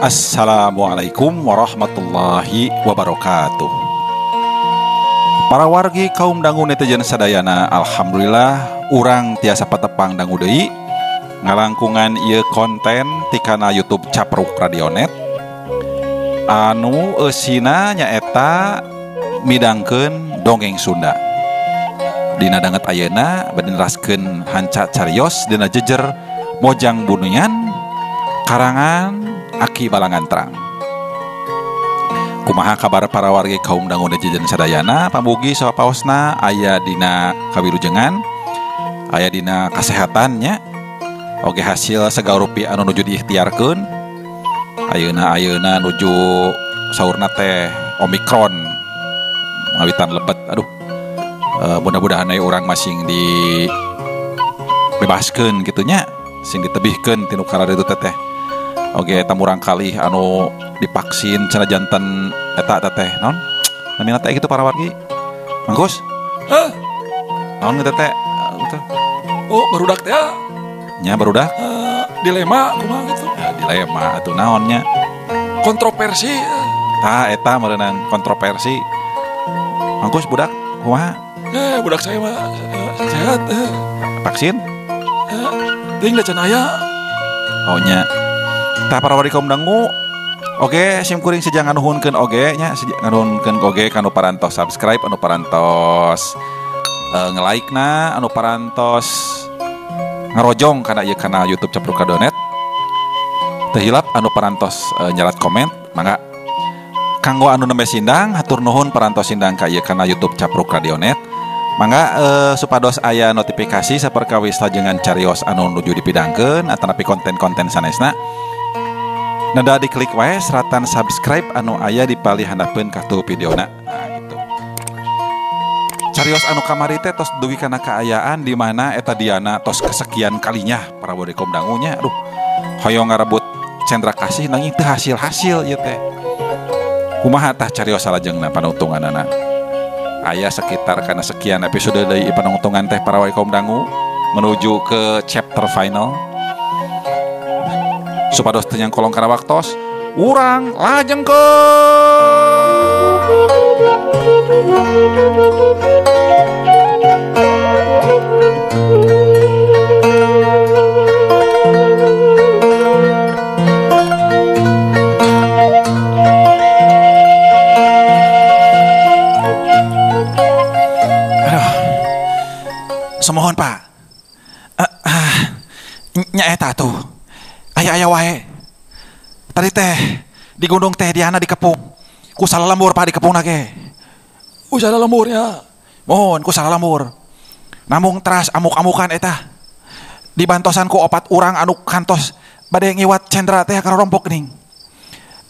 Assalamualaikum warahmatullahi wabarakatuh. Para wargi kaum dangu netizen sadayana, alhamdulillah urang tiasa patepang dangu deui ngalangkungan ieu konten ti kana YouTube Capruk Radionet anu eusina nyaeta midangkeun dongeng Sunda. Dina danget ayeuna bade neraskeun hanca carios dina jejer Mojang Bunian karangan Aki Balangan Terang. Kumaha kabar para wargi kaum dangu netizen sadayana, pamugi sapaosna aya dina kawilujengan, aya dina kasehatannya, oge hasil sagarupi anu nuju diikhtiarkeun. Ayeuna nuju saurna teh Omikron ngawitan lebet. Aduh, mudah-mudahan aya urang masing dibebaskeun gitunya, sing ditebihkeun tinu karare itu teh. Oke, tamurang kali anu divaksin cenah janten eta teh naon? Namina teh gitu para wargi. Mangkus? Hah? Naon eta teh? Oh, barudak teh. Nya barudak? Dilema kumaha gitu. Ya, dilema atuh naonnya? Kontroversi. Tah eta meureunang kontroversi. Mangkus budak kumaha? Budak saya mah sehat. Vaksin? Ting da can aya. Oh nya. Tah para wargi kaum dangu, oge sim kuring saja nganuhunkeun oge nya, nganuhunkeun oge kanu parantos subscribe, anu parantos nge-like-na, anu parantos ngarojong kana ieu kana YouTube Capruk Radionet. Teu hilap anu parantos nyerat komen, mangga kanggo anu nembe sindang hatur nuhun parantos sindang ka ieu kana YouTube Capruk Radionet. Mangga supados aya notifikasi saperkawis sajengan carios anu nuju dipidangkeun atanapi konten-konten sanesna. Nada diklik wae seratan subscribe anu aya di pali handapeun kartu videona. Nah gitu. Carios anu kamari teh tos dugi kana kaayaan di mana eta diana tos kesekian kalinya para wargi kaum dangunya. Aduh, hoyong ngarebut cendra kasih nanging teu hasil-hasil ieu teh. Kumaha tah carios salajengna panuntunganana? Aya sekitar kana sekian episode deui panuntungan teh para wargi kaum dangu menuju ke chapter final. Supados teu nyangkolong kana waktos, urang lajengkeun. Aduh, semohon Pak. Nya eta tuh. Aya wae. Tadi teh di gunung teh Diana dikepung. Ku salah lembur Pak dikepung ge. Salah lemburnya. Mohon ku salah lembur. Namung teras amuk-amukan eta. Dibantosan ku 4 urang anu kantos bade ngiwat cendra teh ka rompok geuning.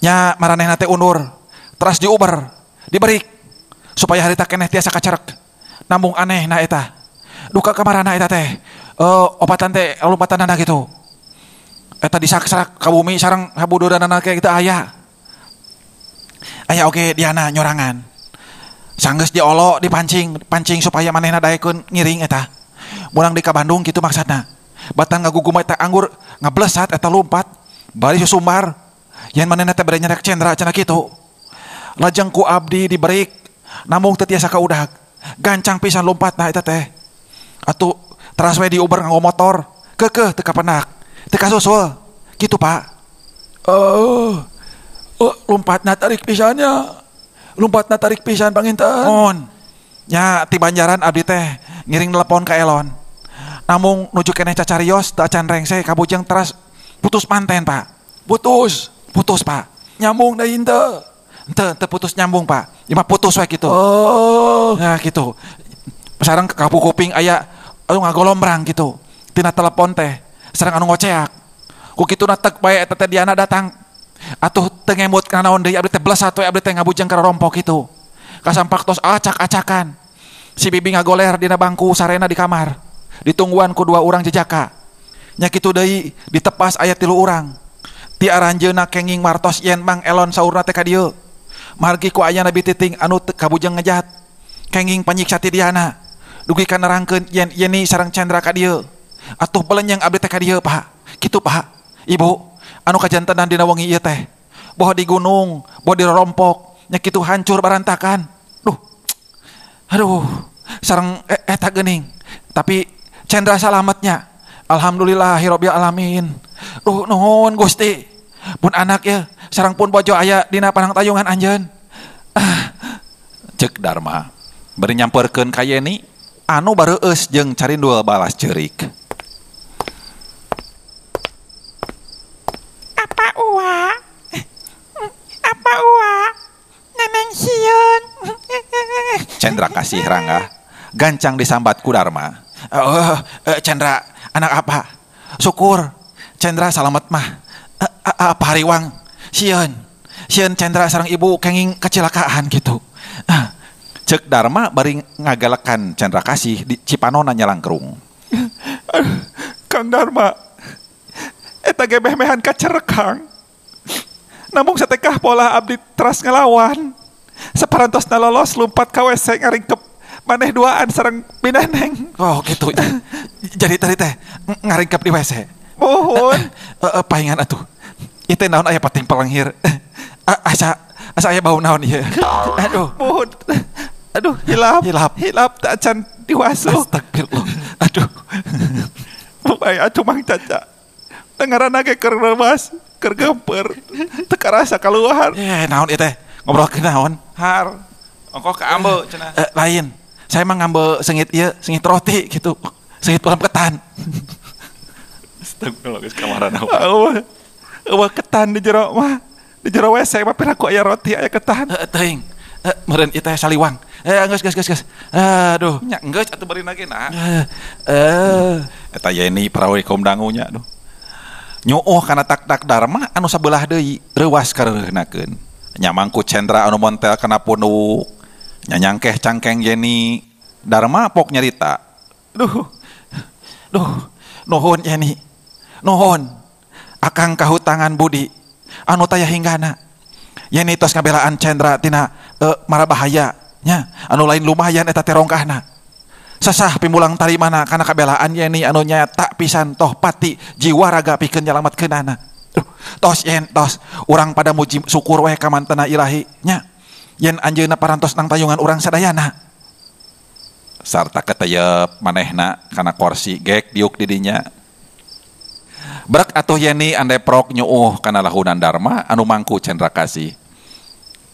Nya maranehna teh undur. Teras diuber, diberik supaya harita keneh tiasa kacerek. Namung anehna eta. Duka kamarana eta teh. Obatan teh lompatanana gitu. Eta disaksak ka bumi sareng habududanana kayak kita aya oge Diana nyorangan sanggeus diolo dipancing supaya manehna daekeun ngiring eta munang di ka Bandung kitu maksudna batang ngagugum eta anggur ngablesat eta lompat bari susumbar yen manehna teh bade nyerek cendra cenah kitu lajeng ku abdi dibreak namung teu tiasa kaudag gancang pisan lompatna eta teh atuh teras we diuber nganggo motor keukeuh teu kapenak teu kasusul kitu Pak. Lompatna tarik pisan panginten. Mohon. nya ti Banjaran abdi teh ngiring telepon ka Elon. Namun nuju keneh cacarios teu acan rengse kabujang teras putus manten Pak. Putus Pak. Nyambung deui henteu. Teu putus nyambung Pak. Ima putus we gitu. Oh. Nah gitu. Sareng kapu kuping aya ngagolombrang gitu. Tina telepon teh sareng anu ngoceak. Ku kituna teu bae eta teh Diana datang. Atuh teu ngemut kana naon deui abdi teh belas atuh abdi teh ngabujang ka rompok kitu. Kasampak tos acak-acakan. Si bibi ngagoler dina bangku sarena di kamar. Ditungguan ku dua urang jejaka. Nya kitu deui ditepas aya 3 urang. Ti aranjeuna kenging martos yen Mang Elon saurna teh ka dieu. Margi ku aya nabi titing anu kabujang ngejahat. Kenging panyiksa ti Diana. Dugi ka nerangkeun yen Yeni sareng Chandra ka dieu. Atuh belenyang abdi teh ka dieu Pak. Kitu Pak. Ibu, anu kajantenan dina wengi ieu teh. Boh di gunung, boh di rompok, nya kitu hancur barantakan. Aduh, sareng eta geuning. Tapi Chandra salametnya. Alhamdulillahirabbil alamin. Nuhun Gusti. Pun anak ya, sareng pun bojo aya dina panangtayungan anjeun. Cek Dharma. Bari nyamperkeun ka Yeni, anu bareueus jeung carindul balas ceurik. Apa ua? Neneng sieun. Chandra kasih Rangga gancang disambat ku Dharma. Chandra, anak apa? Syukur Chandra salamet mah. Apa hariwang? Sieun Chandra sareng ibu kenging kecelakaan gitu. Cek Dharma bari ngagalekan Chandra kasih di Cipanona nyalangkrung. Kang Dharma, eta ge mehan kacerekang. Namun satekah pola abdi teras ngelawan. Saparantosna lolos lumpat ka WC ngaringkep maneh duaan sareng bineneng. Oh gitu. Jadi tadi teh ngaringkep di WC. Mohon. Paingan atuh. Ieu teh naon aya pating pelenghir. Asa aya bau naon ieu. Aduh. Mohon. Aduh, hilap tak acan diwasu. Astagfirullah. Aduh. Bae atuh Mang Caca. Dengaranna ge keur lemas, keur gemper. Teu karasa kaluar. Naon ieu teh? Ngobrolkeun naon? Har. Ongko ka ambe cenah. Lain. Saya mah ngambe sengit ieu, sengit roti gitu. Sengit ulam ketan. Astagfirullah geus kamarana. Eueuh ketan di jero mah. Di jero WC mah piraku aya roti aya ketan. Teuing. Meureun ieu teh saliwang. Geus. Aduh. Nya geus atuh bari lagi nah. Eta Yeni parawi kaum dangunya aduh. Nyuuh kana tak Dharma anu sabelah deui reuwas kareuhnakeun. Nya mangku Chandra anu montel kana punduk. Nya nyangkeh cangkeng Yeni. Dharma pok nyarita. Duh. Nuhun Yeni. Nuhun. Akang kahutangan budi anu taya hinggana. Yeni tos ngabelaan Chandra tina mara bahaya nya anu lain lumayan eta teh rongkahna. Sasah pimulang tarimana kana kabelaan Yeni anu nyata pisan toh pati jiwa raga pikeun nyalametkeunana. Tos urang pada muji syukur we ka mantena ilahi nya yen anjeunna parantos nang tayungan urang sadayana. Sarta keteyep manehna kana kursi gek diuk di dinya. Brek atuh Yeni ande prok nyuuh kana lahunan Dharma anu mangku Chandra kasih.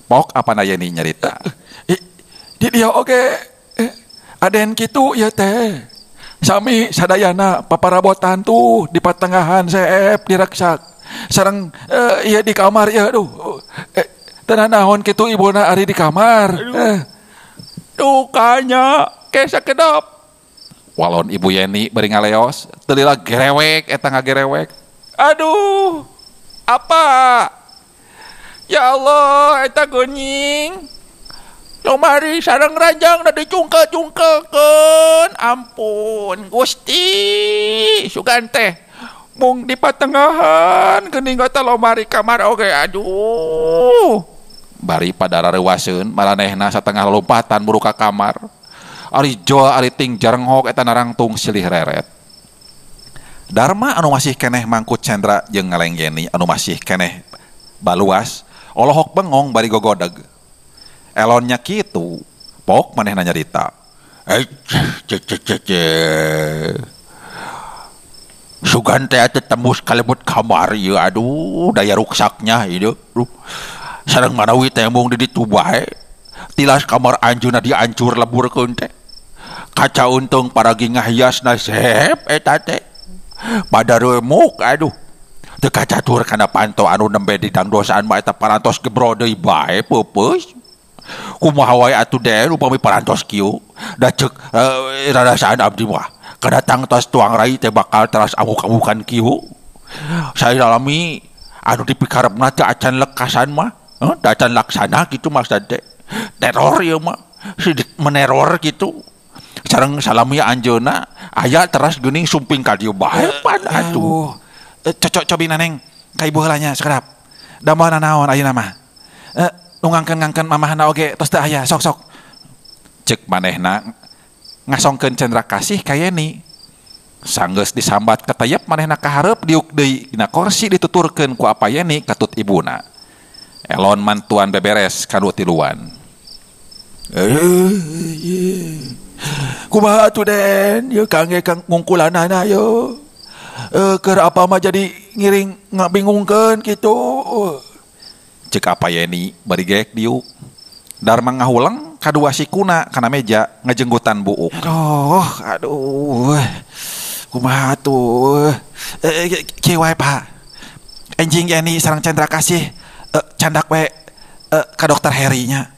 Pok apana Yeni nyarita. Di dia oge aden kitu ya teh. Sami sadayana paparabotan tuh di patengahan seep direksak. Sareng ieu di kamar ieu aduh. Tenan naon kitu ibuna ari di kamar. Dukanya kesa kedap. Walon ibu Yeni bari ngaleos, teu lila gerewek eta ngagerewek. Aduh. Apa? Ya Allah, eta geuning. Lomari sareng ranjang da dicungkel-cungkelkeun. Ampun, Gusti. Sugan teh mung di patengahan geuning eta lomari kamar oge. Aduh. Bari pada rareuwaseun maranehna satengah lompatan buru ka kamar. Ari Joel ari ting jarenghok eta narangtung silih reret. Dharma anu masih keneh mangku Chandra jeung ngaleng Yeni anu masih keneh baluas olohok bengong bari gogodeg. Elonnya kitu, pok manehna nyarita. Sugan teh atuh tembus kalebut kamar ieu aduh daya ruksaknya ieu. Sareng manawi teh mung di ditu bae. tilas kamar anjeunna dihancur leburkeun teh. Kaca untung paragi ngahiasna sep eta teh. Pada remuk aduh. Teu kacatur kana panto anu nembe di dangdosaan mah eta parantos gebro deui bae peupeus. Kumaha wae atuh den upami parantos kieu. Da ceuk rarasaan abdi mah. Kadatang tos tuang rai teh bakal teras amuk-amukan kieu. Saya alami anu dipikarepna teh acan lekasan mah. Da acan laksana kitu maksud teh. Teror ieu mah. Sidik meneror kitu. Sareng salami anjeunna aya teras geuning sumping ka dieu bae pan atuh. Cocok cobi naneng ka ibu heula nya sakedap. Da moal nanaon ayeuna mah. Nu ngangkeun mamahna oge tos teu aya sok-sok. Ceuk manehna ngasongkeun Cendrakasih ka Yeni. Sanggeus disambat katayep manehna ka hareup diuk deui dina kursi dituturkeun ku apa Yeni katut ibuna. Elon mantuan beberes kanu tiluan. Kumaha atuh den? Ye kangge kang ngungkulanana yo. Keur apa mah jadi ngiring ngabingungkeun kitu. Cek apa Yeni bari geek diuk. Darma ngahulang kadua sikuna kana meja ngajenggutan buuk. Aduh. Kumaha atuh? Kieu wae Pak. Enjing Yeni sareng Cendrakasih candak we ka dokter Heri nya.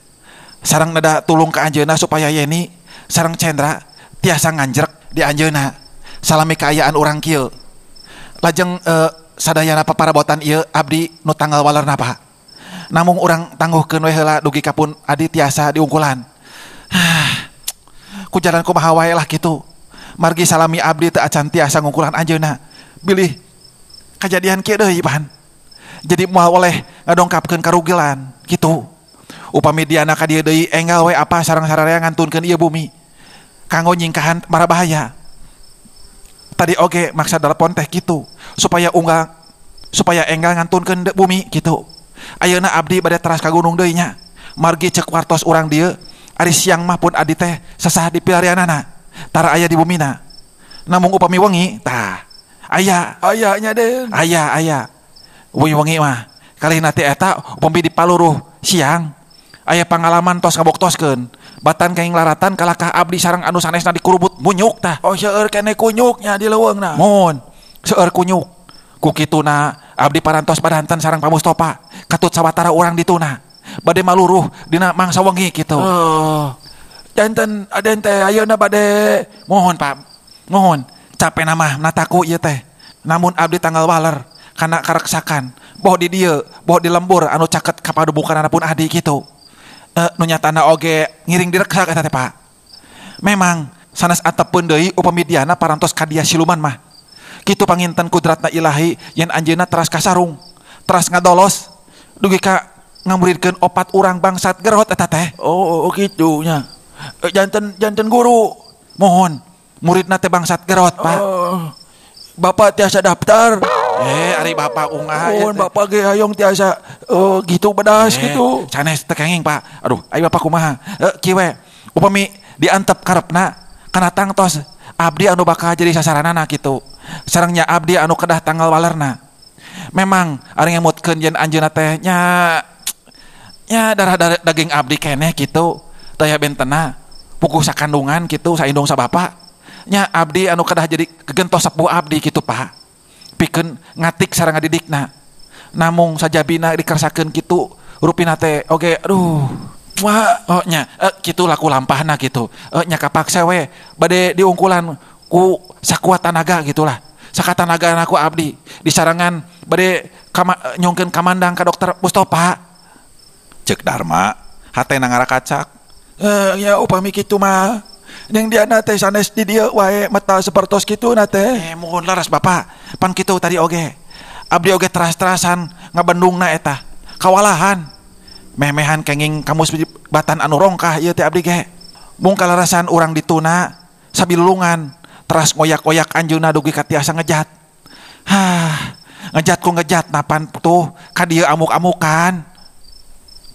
Sareng nada tulung ka anjeunna supaya Yeni sareng Cendra tiasa nganjrek di anjeunna. Salami kaayaan urang kieu. Lajeng sadayana paparabotan ieu abdi nu tanggal walerna Pak. Namung urang tangguhkeun we heula dugi kapun adi tiasa diungkulan. Ku jalan kumaha wae lah kitu. Margi salami abdi teu acan tiasa ngungkulan anjeunna. Bilih kejadian kieu deui Pan. Jadi moal oleh ngadongkapkeun karugilan kitu. Upami diana ka dieu deui enggal we apa sareng sararea ngantunkeun ieu bumi. Kanggo nyingkahan marabahaya. Tadi oge maksud telepon teh kitu supaya enggal ngantunkeun bumi kitu. Ayeuna abdi bade teras ka gunung deui nya. Margi ceuk wartos urang dieu ari siang mah pun adi teh sasah di pilarianana. Tara aya di bumina. Namung upami wengi tah aya nya den. Aya. Wengi mah kalihna teh eta upami di paluruh siang aya pangalaman tos ngaboktoskeun. Batan kaing laratan kalakah abdi sareng anu sanesna dikurubut munyuk tah. Seueur keneh kunyuknya di leuweungna. Mun seueur kunyuk. Ku kituna abdi parantos badanten sareng Pamustopa katut sawatara urang dituna bade maluruh dina mangsa wengi kitu. Janten aden teh ayeuna bade mohon Pak. Mohon capena mah nataku ieu teh. Namun abdi tanggal waler kana kareksakan boh di dieu boh di lembur anu caket ka padubukanana pun adi kitu. Nu nyatana oge ngiring direksa eta teh Pak. Memang sanes atepeun deui upami diana parantos ka dia siluman mah. Kitu panginten kudratna ilahi yen anjeunna teras kasarung, teras ngadolos dugi ka ngamuridkeun opat urang bangsat gerot eta teh. Kitu nya. Janten guru. Mohon muridna teh bangsat gerot Pak. Bapak tiasa daftar. Ari bapak ungah. Mohon bapak ge hayong tiasa gitu bedas gitu. Sanes teh kenging Pak. Aduh, ai bapak kumaha? Kieu we. Upami diantep karepna kana tangtos abdi anu bakal jadi sasaranana kitu. Sarengnya abdi anu kedah tanggal walerna. Memang ari ngemutkeun yen anjeunna teh nya darah daging abdi keneh kitu. Taya bentena puguh sakandungan kitu saindung sabapa. Nya abdi anu kedah jadi kegentos sepuh abdi kitu Pak. Pikeun ngatik sareng ngadidikna. Namung sajabina dikersakeun kitu rupina teh oge aduh. Nya kitu laku lampahna kitu. Nya kapaksa we bade diungkulan ku sakuat tanaga gitulah. Sakatanaga aku abdi disarangan bade nyongkeun kamandang ka dokter Mustopa. Cek Darma hatena ngarakacak. Ya upami kitu mah ning diana teh sanes di dieu wae mata sapertos kitu na teh. Mohon laras Bapak. Pan kitu tadi oge. Abdi oge teras-terasan ngabendungna eta. Kawalahan. Memehan kenging kamus batan anu rongkah ieu teh abdi ge. Mung kalarasan urang dituna sabilulungan teras ngoyak-oyak anjeunna dugi ka tiasa ngejat. Ngejat ku ngejat napan tuh ka dieu amuk-amukan.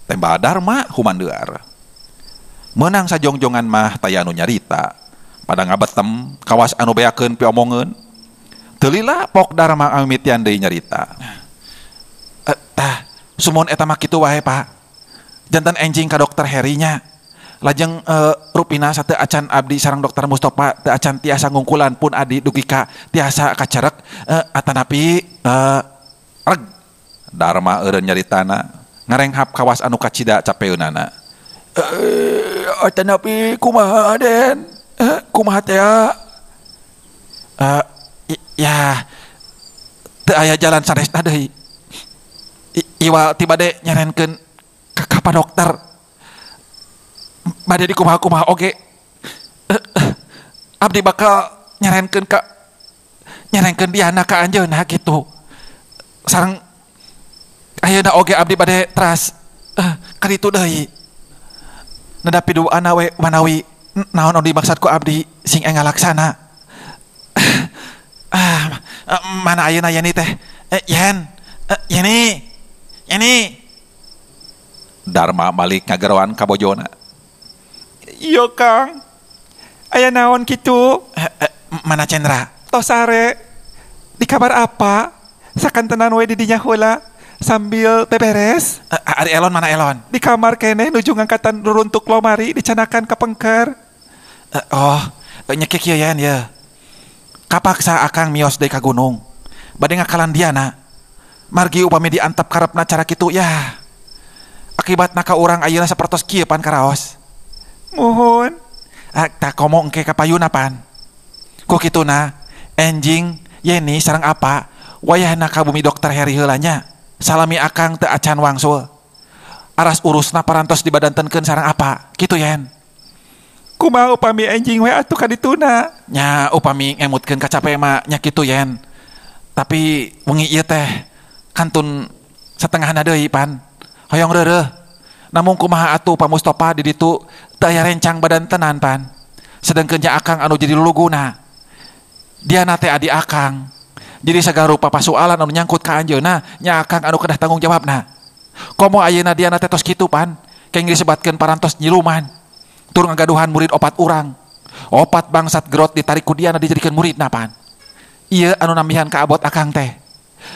Tembal Darma humandeuar. Menang sajongjongan mah taya anu nyarita. Pada ngabetem kawas anu beakeun piomongeun. Teu lila pok Darma mimitian deui nyarita. Tah, sumun eta mah kitu wae Pak. jantan enjing ka dokter Herinya. Lajeng rupina sateu acan abdi sareng dokter Mustofa teu acan tiasa ngungkulan pun adi dugi ka tiasa kacerek atanapi reg Dharma eureun nyaritana ngarenghap kawas anu kacida capeunana. Atanapi kumaha Den? Kumaha teh? Ya teu aya jalan sanesna deui. Iwa tiba de nyarenkeun ka dokter. Bade di kumaha-kumaha oge. Abdi bakal nyarenkeun Diana ka anjeunna kitu. Sareng ayeuna oge abdi bade teras ka ditu deui. Nadapi duana we manawi naon anu dimaksud ku abdi sing enggal laksana. Mana ayeuna yani teh? Yani. Dharma balik ngagaroan ka bojona. Iya Kang. Aya naon kitu? Mana Cendra? Tos sare. Di kabar apa? Sakantenan we di dinya heula sambil beberes. Ari Elon mana Elon? Di kamar kene nuju ngangkatan ruruntuk lomari dicanakan ka pengker. Nyekik ya ya. Kapaksa akang mios deui ka gunung. Bade ngakalan Diana. Margi upami diantep karepna cara kitu ya. Akibatna ka urang ayeuna sapertos kieu pan karaos. Mohon. Tak komo engke ka payuna pan. Ku kituna enjing Yeni sareng apa wayahna ka bumi dokter Heri heula nya. Salami akang teu acan wangsul. Aras urusna parantos dibadantenkeun sareng apa? Kitu yen. Kumaha upami enjing we atuh ka dituna? Nya upami ngemutkeun kacape mah nya kitu yen. Tapi wengi ieu teh kantun satengahna deui pan. Hoyong reureuh. Namun kumaha atuh Pak Mustofa di ditu teu aya rencang badantenan pan. Sedengkeun nya akang anu jadi luluguna. Diana teh adi akang. Jadi sagala rupa pasualan anu nyangkut ka anjeunna nya akang anu kedah tanggung jawabna. Komo ayeuna Diana teh tos kitu pan. Keng disebatkeun parantos nyiluman. Tur ngagaduhan murid 4 urang. 4 bangsat gerot ditarik ku Diana dijadikeun muridna pan. Ieu anu nambihan ka abot akang teh.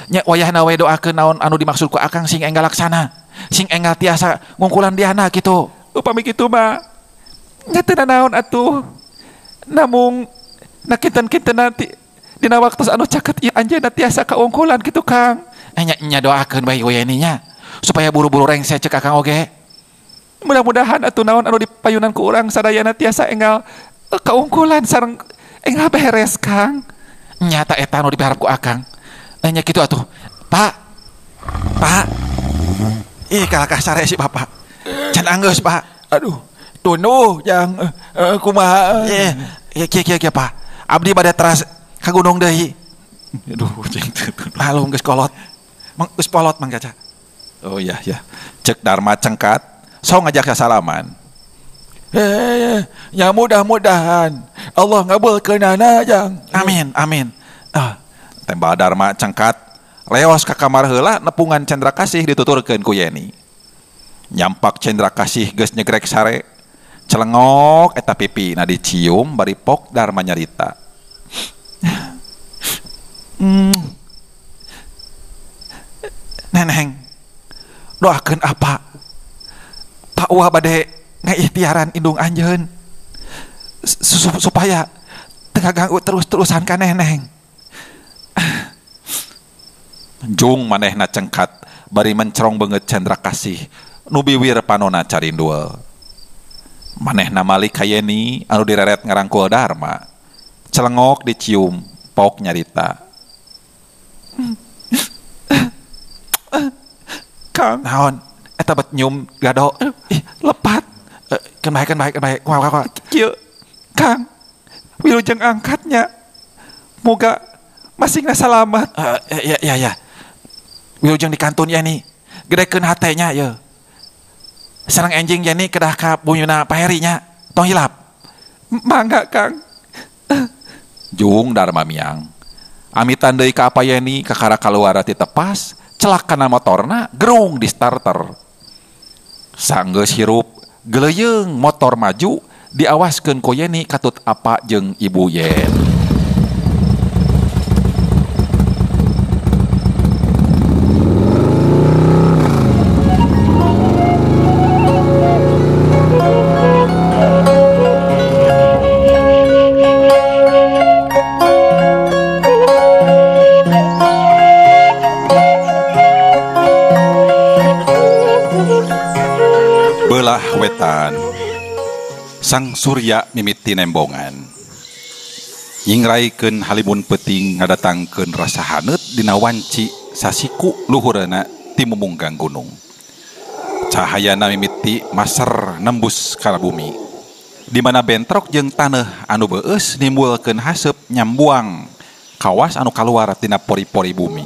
Nya wayahna we doakeun naon anu dimaksud ku akang sing enggal laksana. Sing enggal tiasa ngungkulan Diana kitu. Upami kitu mah nya teu naon atuh. Namung nakinten-kinten dina waktu anu caket ieu anjeunna tiasa kaungkulan kitu Kang. Nya doakeun bae we nya supaya buru-buru rengse cek akang oge. Mudah-mudahan atuh naon anu dipayunan ku urang sadayana tiasa enggal kaungkulan sareng enggal beres Kang. Nyata eta anu diharap ku akang. Nya kitu atuh. Pak. Ih kalakah sare si Bapak. Can anggeus Pak. Aduh, tunuh yang kumaha. Kieu Pak. Abdi bade teras ka gunung deui. Aduh, cing teu. Halung geus kolot. Geus polot Mang Caca. Oh iya. Cek Dharma cengkat, sok ngajak sasalaman. Ya mudah-mudahan Allah ngabulkeunana jang. Amin. Tembal Dharma cengkat, leos ka kamar heula nepungan Cendra Kasih dituturkeun ku Yeni. Nyampak Cendra Kasih geus nyegrek sare. Celengok eta pipina dicium bari pok Dharma nyarita. Neneng, doakeun apa? Pak Uwa bade ngaikhtiaran indung anjeun supaya teu ganggu terus-terusan ka neneng. Jung manehna cengkat bari mencerong beungeut Cendra Kasih nu biwir panonna carindul. Manehna malik ka Yeni anu direret ngarangkul Dharma. Celengok dicium, pok nyarita. Kang, naon? Eta bet nyium gado. Lepat. Kan baik. Kumaha. Kieu, Kang. Wilujeng angkatnya. Moga masingna salamat. Ya. Wilujeng di kantun Yeni. Gedekeun hatenya ye. Sareng enjing Yeni kedah ka buyuna Paherinya. Tong hilap. Mangga Kang. Jung Dharma miang. Amitan deui ka apa Yeni kakara kaluar ti tepas. Celak kana motorna gerung di starter. Sanggeus hirup geleyeung motor maju diawaskeun ku Yeni katut apa jeung Ibu Yen. Sang Surya mimiti nembongan nyingraikeun halimun peuting ngadatangkeun rasa haneut dina wanci sasiku luhurna ti mumunggang gunung. Cahayana mimiti maser nembus ka bumi, di mana bentrok jeung taneuh anu beueus nimbulkeun haseup nyambuang kawas anu kaluar tina pori-pori bumi.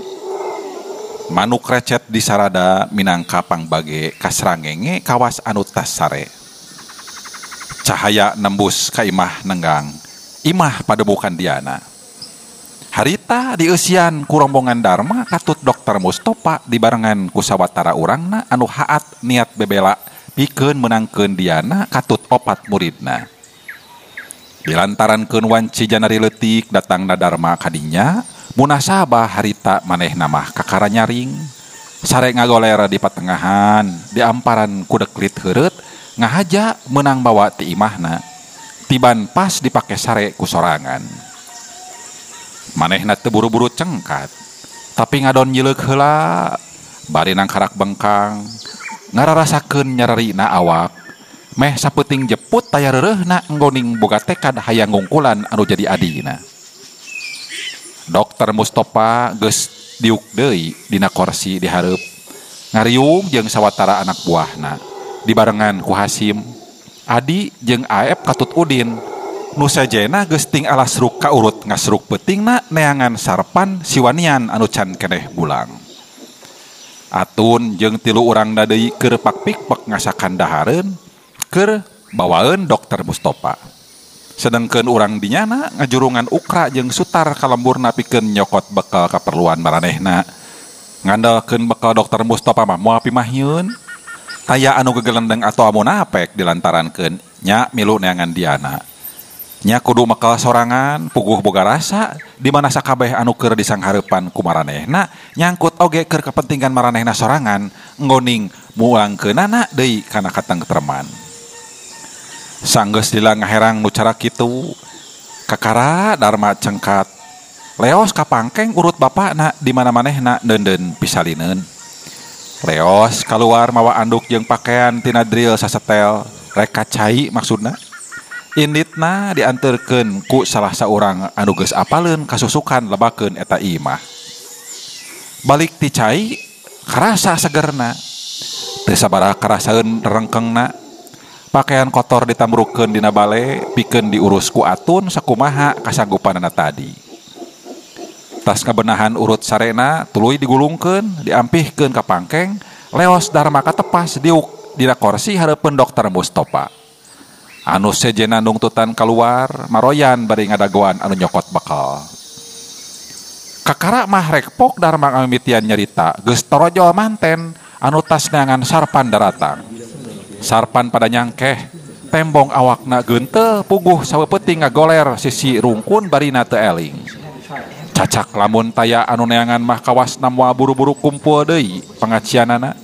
Manuk recet di sarada minangka pangbage kasrangenge kawas anu tas sare. Cahaya nembus ka imah nenggang, imah padebukan diana. Harita di eusian ku rombongan Dharma katut Dokter Mustopa dibarengan ku sawatara urangna anu haat niat bebela pikeun menangkeun diana katut opat muridna. Dilantarankeun wanci janari leutik datangna Dharma kadinya, munasabah harita manehna mah kakara nyaring, sare ngagoler di patengahan, di amparan ku deklit heureut ngahaja menang bawa ti imahna, tiban pas dipake sare ku sorangan. Manehna teu buru-buru cengkat, tapi ngadon nyileuk heula, bari nang karak bengkang, ngararasakeun nyararina awak, meh sapeuting jeput taya reureuhna nggoning boga tekad hayang ngungkulan anu jadi adina. Dokter Mustopa geus diuk deui dina kursi di hareup, ngariung jeung sawatara anak buahna, dibarengan ku Hasim, Adi jeung Aep katut Udin. Nu sajena geus ting alasruk ka urut ngasruk peutingna neangan sarpan siwanian anu can keneh bulang. Atun jeung 3 urangna deui keur pakpik-pek ngasakan dahareun keur bawaeun Dokter Mustopa. Sedengkeun urang dinyana ngajurungan Ukra jeung Sutar kalemburna pikeun nyokot bekal kaperluan maranehna. Ngandalkeun bekal Dokter Mustopa mah moal pimahieun. Aya anu gegelendeng atau amun apek dilantarankeun nya milu neangan diana. Nya kudu makal sorangan puguh boga rasa di mana sakabeh anu keur disanghareupan ku maranehna nyangkut oge keur kepentingan maranehna sorangan nggoning mulangkeunana deui kana katengtreman. Sanggeus lila ngaherang nu cara kitu, kakara Dharma cengkat leos ka pangkeng urut bapakna di mana manehna deundeun pisalineun. Leos kaluar mawa anduk jeung pakaian tina drill sasetel rek kacai maksudna. Inditna dianterkeun ku salah saurang anu geus apaleun kasusukan lebakeun eta imah. Balik ti cai karasa segerna, teu sabaraha karasaeun rengkengna. Pakaian kotor ditambrukeun dina bale pikeun diurus ku Atun sakumaha kasanggupanana tadi. Tas kabenahan urut sarena tuluy digulungkeun diampihkeun ka pangkeng, leos Dharma katepas diuk dina kursi hareupeun Dokter Mustopa. Anu sejena nungtutan kaluar maroyan bari ngadagoan anu nyokot bekal. Kakara mah rek pok Dharma ngamimitian nyarita geus torojol manten anu tas neangan sarpan daratang. Sarpan pada nyangkeh, tembong awakna geunteul puguh sawepeuting ngagoler sisi rungkun barina teu eling. Cacak lamun taya anu neangan mah kawasna moal buru-buru kumpul deui pangacianana.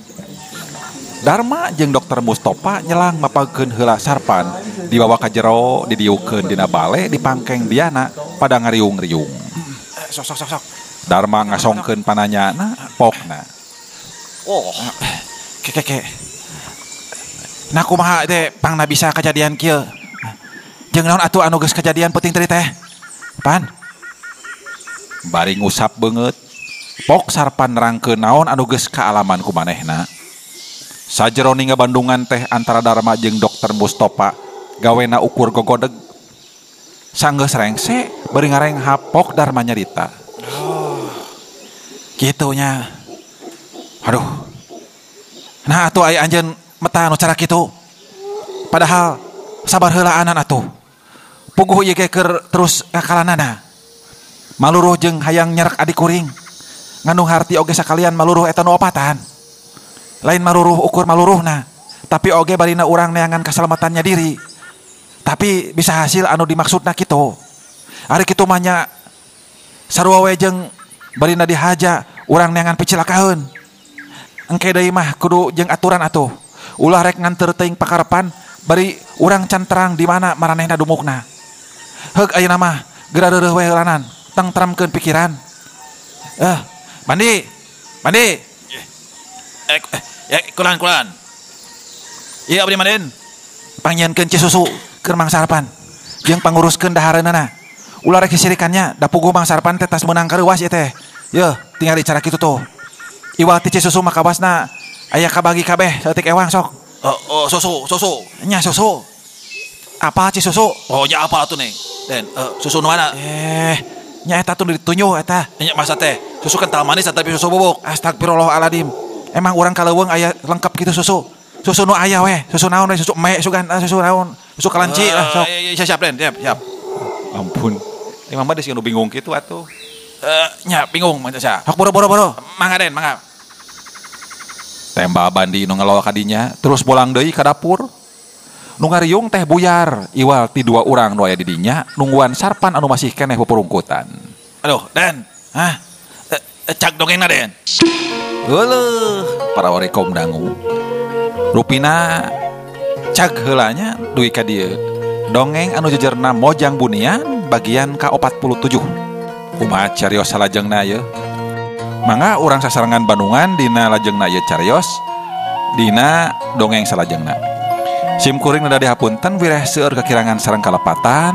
Dharma jeung Dokter Mustopa nyelang mapagkeun heula sarpan dibawa ka jero didiukeun dina bale di pangkeng diana pada ngariung-riung. Sok. Dharma ngasongkeun pananyana pokna. Oh, keke. Nah kumaha teh pangna bisa kejadian kieu? Jeung naon atuh anu geus kejadian peuting teh teh? Pan? Bari ngusap beungeut, pok sarpan nerangkeun naon anu geus kaalaman ku manehna. Sajeroning ngabandungan teh antara Dharma jeung Dokter Mustopa gawena ukur gogodeg. Sanggeus rengse bari ngarenghap pok Dharma nyarita. Oh, kitunya. Aduh. Nah atuh aya anjeun meta anu cara kitu. Padahal sabar heulaanan atuh. Puguh ieu ge keur terus ngakalanana. Maluruh jeung hayang nyerek adik kuring. Ngandung harti oge sakalian maluruh eta nu opatan. Lain maluruh ukur maluruhna, tapi oge barina urang neangan kaselamatannya diri. Tapi bisa hasil anu dimaksudna kitu. Ari kitu mah nya sarua we jeung barina dihaja urang neangan picilakaeun. Engke deui mah kudu jeung aturan atuh. Ulah rek nganter teuing pakarepan bari urang can terang di mana maranehna dumukna. Heug ayeuna mah geura reureuh we heulanan, tengtramkeun pikiran. Mandi. Ya kulan. Iya abdi maden. Pangnyieunkeun ci susu. keur Mang Sarpan jeung panguruskeun dahareunana ulah rek sisirikannya da puguh Mang Sarpan teh tas meunang kareuwas ieu teh yeuh tinggal dicara kitu tuh iwal ti Cisusu makabasna aya kabagi kabeh saeutik ewang sok Susu. nya susu apa Cisusu Oh, nya apa atuh, Neng? Den, susu nu mana? nya eta tuh ditunjuh eta Nya masa teh, susu kental manis tapi susu bubuk. astagfirullahaladzim emang urang kaleuweung aya lengkap kitu susu nu aya weh susu naon we susu eme sugan susu naon susu kelanci lah sok Siap, Den, siap. ampun imam mah geus nu bingung kitu atuh Nya bingung macam sa. sok boro-boro Mangga, Den, mangga. tembak bandi nu ngelola kadinya terus bolang deui ka dapur nu ngariung teh buyar iwal ti dua urang nu aya di dinya nungguan Sarpan anu masih keneh pupurungkutan Aduh, Den. Hah? Cak dongengna, Den. Heuleuh para warekom dangu rupina cag heulanya duwi ka dieu dongeng anu jejerna Mojang Bunian bagian ka-47 kumaha carios salajengna ye mangga urang sasarengan Bandungan dina lajengna ye carios dina dongeng salajengna sim kuring nada dihapunten wireh seueur kekirangan sareng kalepatan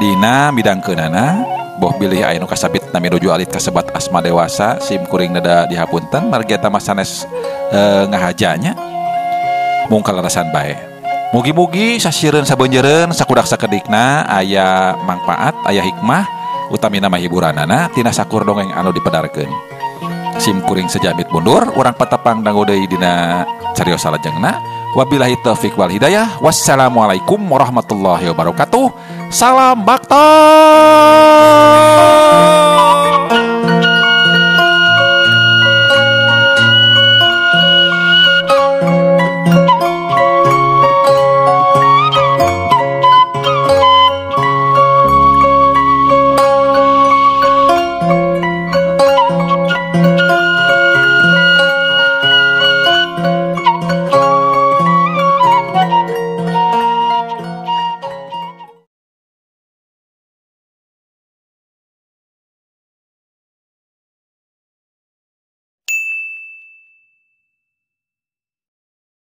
dina bidangkeunana boh bilih aya nu kasabit nami nuju alit kasebat asma dewasa sim kuring nada dihapunten margi eta mah sanes ngahajanya mung kalarasan bae mugi-mugi sasiereun sabeunjeureun sakudak sakedikna aya manfaat aya hikmah utamina mah hiburanana tina sakur dongeng anu dipedarkeun sim kuring sejamit mundur urang patepang dangu deui dina carios salajengna wabillahi taufiq wal hidayah wassalamualaikum warahmatullahi wabarakatuh salam bakto